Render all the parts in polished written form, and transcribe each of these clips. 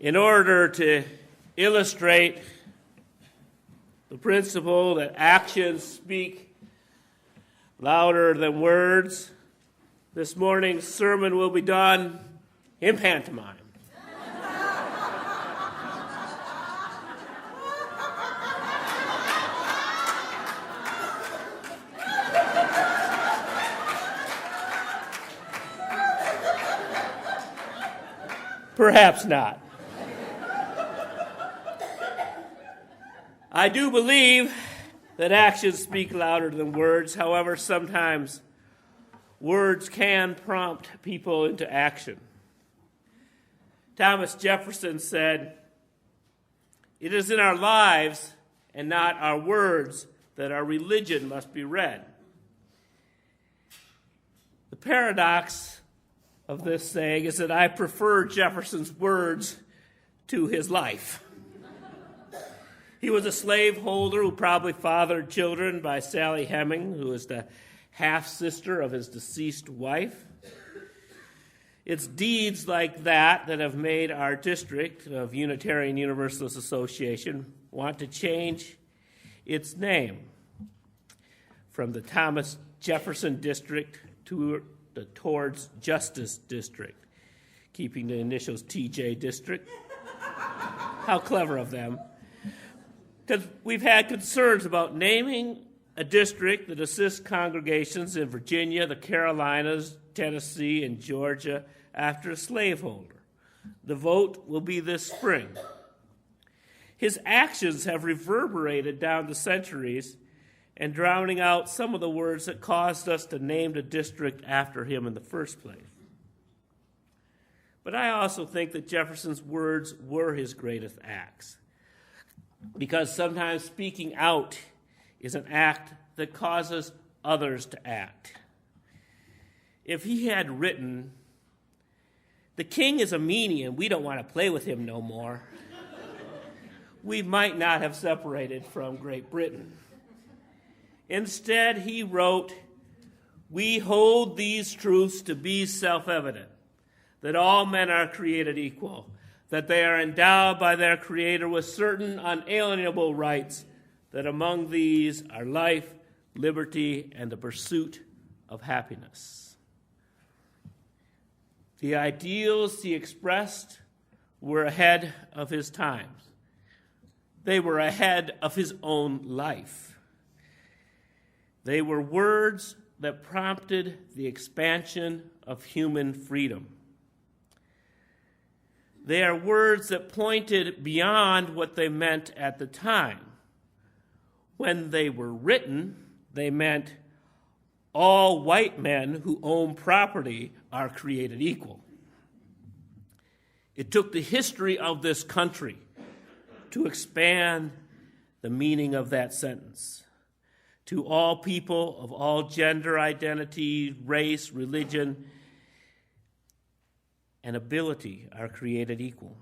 In order to illustrate the principle that actions speak louder than words, this morning's sermon will be done in pantomime. Perhaps not. I do believe that actions speak louder than words. However, sometimes words can prompt people into action. Thomas Jefferson said, "It is in our lives and not our words that our religion must be read." The paradox of this saying is that I prefer Jefferson's words to his life. He was a slaveholder who probably fathered children by Sally Heming, who is the half-sister of his deceased wife. It's deeds like that that have made our district of Unitarian Universalist Association want to change its name from the Thomas Jefferson District to the Towards Justice District, keeping the initials TJ District. How clever of them. Because we've had concerns about naming a district that assists congregations in Virginia, the Carolinas, Tennessee, and Georgia after a slaveholder. The vote will be this spring. His actions have reverberated down the centuries and drowning out some of the words that caused us to name the district after him in the first place. But I also think that Jefferson's words were his greatest acts, because sometimes speaking out is an act that causes others to act. If he had written, "The king is a meanie and we don't want to play with him no more," we might not have separated from Great Britain. Instead, he wrote, "We hold these truths to be self-evident, that all men are created equal, that they are endowed by their Creator with certain unalienable rights, that among these are life, liberty, and the pursuit of happiness." The ideals he expressed were ahead of his times. They were ahead of his own life. They were words that prompted the expansion of human freedom. They are words that pointed beyond what they meant at the time. When they were written, they meant all white men who own property are created equal. It took the history of this country to expand the meaning of that sentence. To all people of all gender identity, race, religion, and ability are created equal.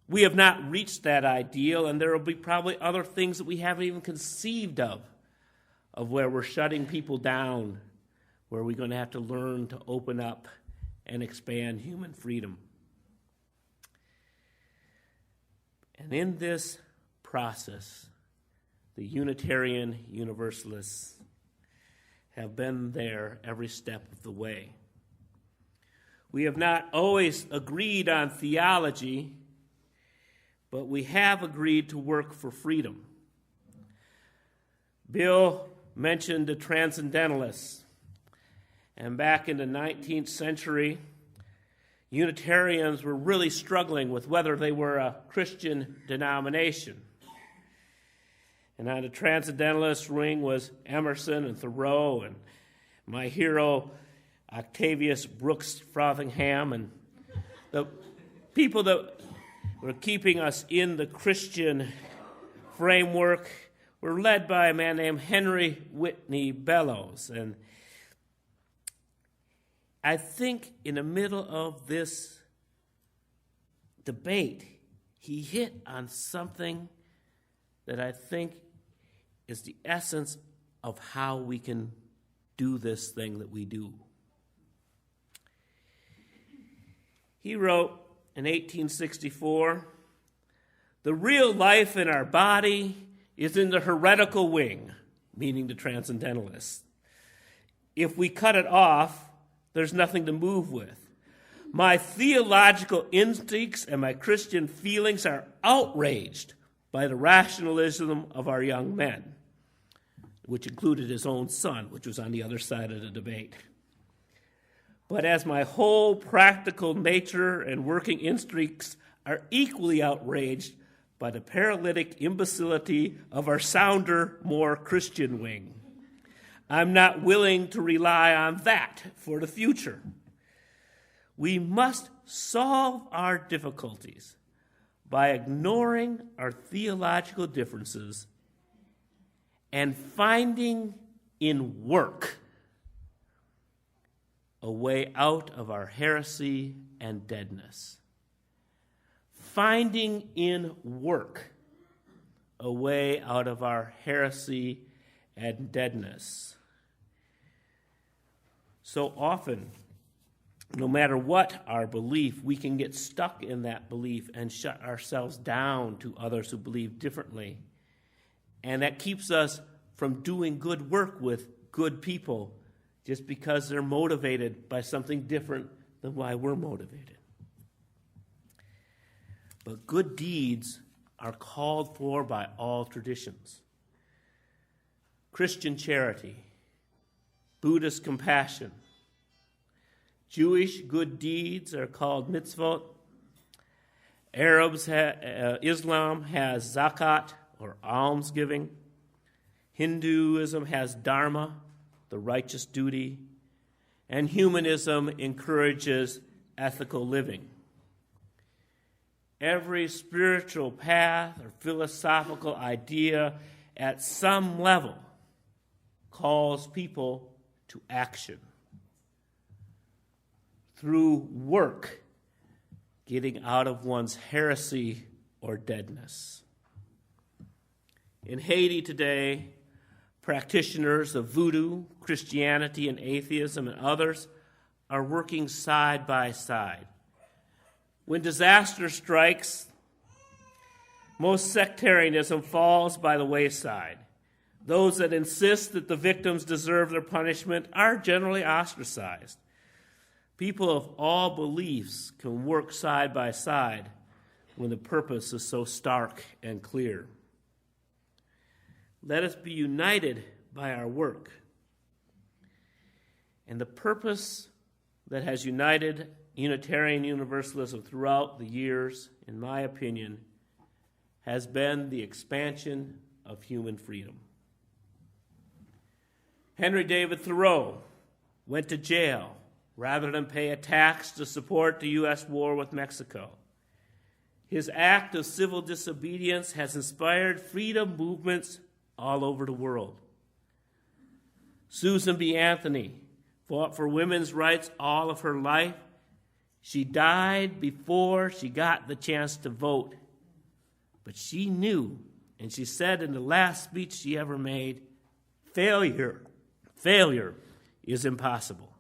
We have not reached that ideal, and there will be probably other things that we haven't even conceived of where we're shutting people down, where we're going to have to learn to open up and expand human freedom. And in this process, the Unitarian Universalists have been there every step of the way. We have not always agreed on theology, but we have agreed to work for freedom. Bill mentioned the Transcendentalists, and back in the 19th century, Unitarians were really struggling with whether they were a Christian denomination. And on the Transcendentalist wing was Emerson and Thoreau and my hero, Octavius Brooks Frothingham, and the people that were keeping us in the Christian framework were led by a man named Henry Whitney Bellows. And I think in the middle of this debate, he hit on something that I think is the essence of how we can do this thing that we do. He wrote, in 1864, the real life in our body is in the heretical wing, meaning the transcendentalists. If we cut it off, there's nothing to move with. My theological instincts and my Christian feelings are outraged by the rationalism of our young men, which included his own son, which was on the other side of the debate. But as my whole practical nature and working instincts are equally outraged by the paralytic imbecility of our sounder, more Christian wing, I'm not willing to rely on that for the future. We must solve our difficulties by ignoring our theological differences and finding in work a way out of our heresy and deadness. Finding in work a way out of our heresy and deadness. So often, no matter what our belief, we can get stuck in that belief and shut ourselves down to others who believe differently. And that keeps us from doing good work with good people just because they're motivated by something different than why we're motivated. But good deeds are called for by all traditions. Christian charity, Buddhist compassion, Jewish good deeds are called mitzvot. Islam has zakat, or almsgiving. Hinduism has dharma, the righteous duty. And humanism encourages ethical living. Every spiritual path or philosophical idea at some level calls people to action. Through work, getting out of one's heresy or deadness. In Haiti today, practitioners of voodoo, Christianity, and atheism and others are working side by side. When disaster strikes, most sectarianism falls by the wayside. Those that insist that the victims deserve their punishment are generally ostracized. People of all beliefs can work side by side when the purpose is so stark and clear. Let us be united by our work. And the purpose that has united Unitarian Universalism throughout the years, in my opinion, has been the expansion of human freedom. Henry David Thoreau went to jail rather than pay a tax to support the U.S. war with Mexico. His act of civil disobedience has inspired freedom movements all over the world. Susan B. Anthony fought for women's rights all of her life. She died before she got the chance to vote. But she knew, and she said in the last speech she ever made, failure is impossible.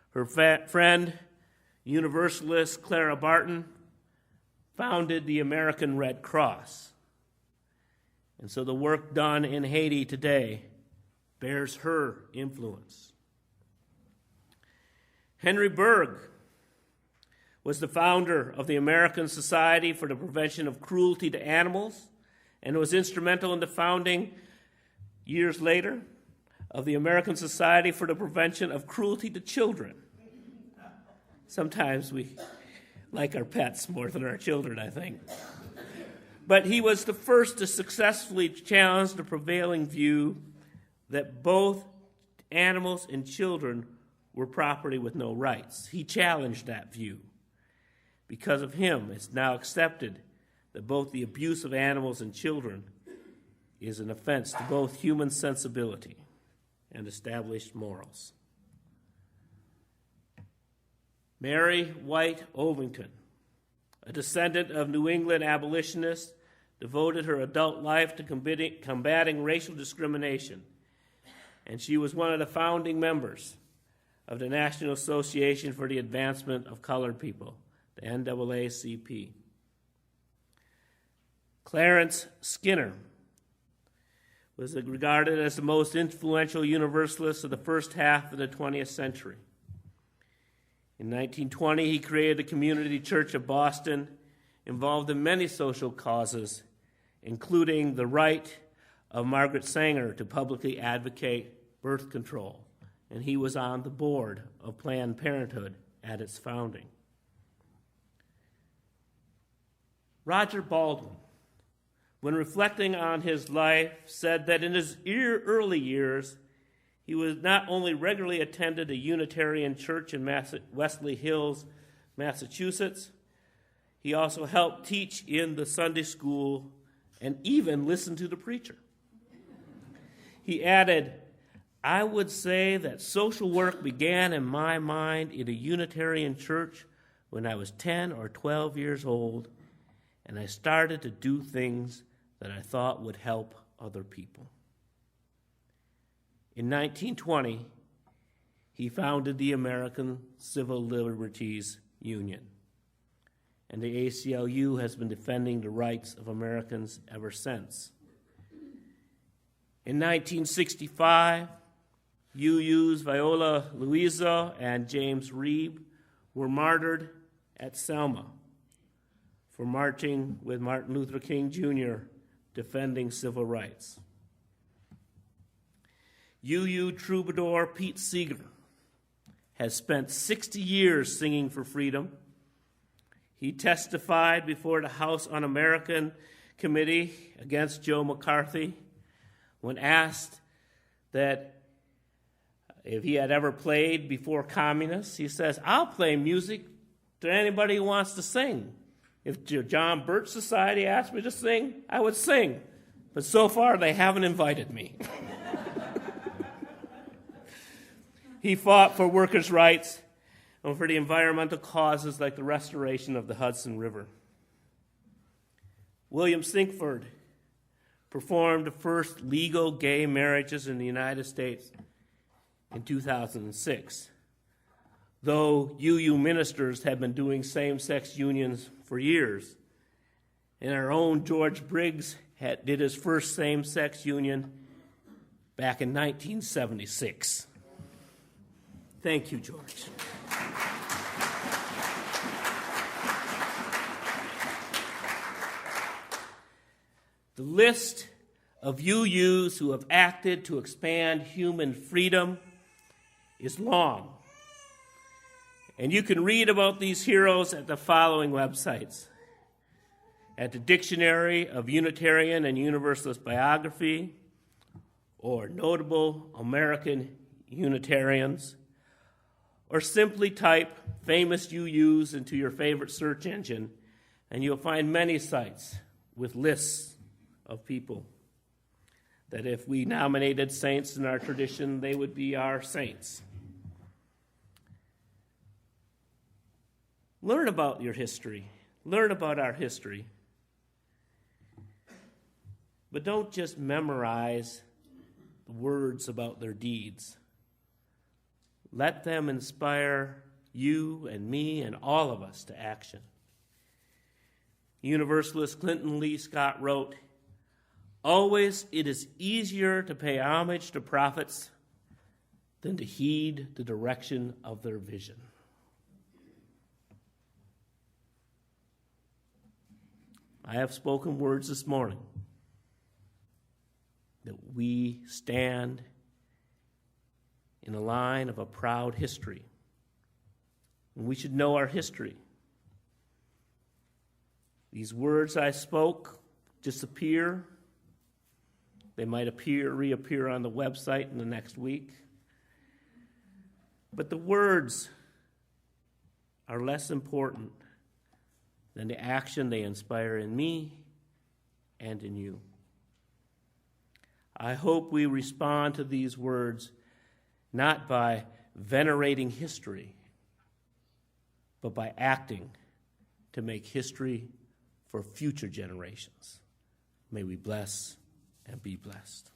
Her friend, Universalist Clara Barton, founded the American Red Cross. And so the work done in Haiti today bears her influence. Henry Berg was the founder of the American Society for the Prevention of Cruelty to Animals and was instrumental in the founding, years later, of the American Society for the Prevention of Cruelty to Children. Sometimes we like our pets more than our children, I think. But he was the first to successfully challenge the prevailing view that both animals and children were property with no rights. He challenged that view. Because of him, it's now accepted that both the abuse of animals and children is an offense to both human sensibility and established morals. Mary White Ovington, a descendant of New England abolitionists, devoted her adult life to combating racial discrimination, and she was one of the founding members of the National Association for the Advancement of Colored People, the NAACP. Clarence Skinner was regarded as the most influential Universalist of the first half of the 20th century. In 1920, he created the Community Church of Boston, involved in many social causes, including the right of Margaret Sanger to publicly advocate birth control, and he was on the board of Planned Parenthood at its founding. Roger Baldwin, when reflecting on his life, said that in his early years, he was not only regularly attended a Unitarian church in Wesley Hills, Massachusetts, he also helped teach in the Sunday school and even listened to the preacher. He added, "I would say that social work began in my mind in a Unitarian church when I was 10 or 12 years old, and I started to do things that I thought would help other people." In 1920, he founded the American Civil Liberties Union, and the ACLU has been defending the rights of Americans ever since. In 1965, UU's Viola Luisa and James Reeb were martyred at Selma for marching with Martin Luther King Jr. defending civil rights. UU troubadour Pete Seeger has spent 60 years singing for freedom. He testified before the House Un-American Committee against Joe McCarthy when asked that if he had ever played before communists. He says, "I'll play music to anybody who wants to sing. If John Birch Society asked me to sing, I would sing. But so far, they haven't invited me." He fought for workers' rights and for the environmental causes like the restoration of the Hudson River. William Sinkford performed the first legal gay marriages in the United States in 2006, though UU ministers have been doing same-sex unions for years. And our own George Briggs did his first same-sex union back in 1976. Thank you, George. The list of UUs who have acted to expand human freedom is long. And you can read about these heroes at the following websites: at the Dictionary of Unitarian and Universalist Biography, or Notable American Unitarians, or simply type famous UUs into your favorite search engine, and you'll find many sites with lists of people that if we nominated saints in our tradition, they would be our saints. Learn about your history. Learn about our history. But don't just memorize words about their deeds. Let them inspire you and me and all of us to action. Universalist Clinton Lee Scott wrote, "Always it is easier to pay homage to prophets than to heed the direction of their vision." I have spoken words this morning that we stand in a line of a proud history. And we should know our history. These words I spoke disappear. They might reappear on the website in the next week. But the words are less important than the action they inspire in me and in you. I hope we respond to these words not by venerating history, but by acting to make history for future generations. May we bless and be blessed.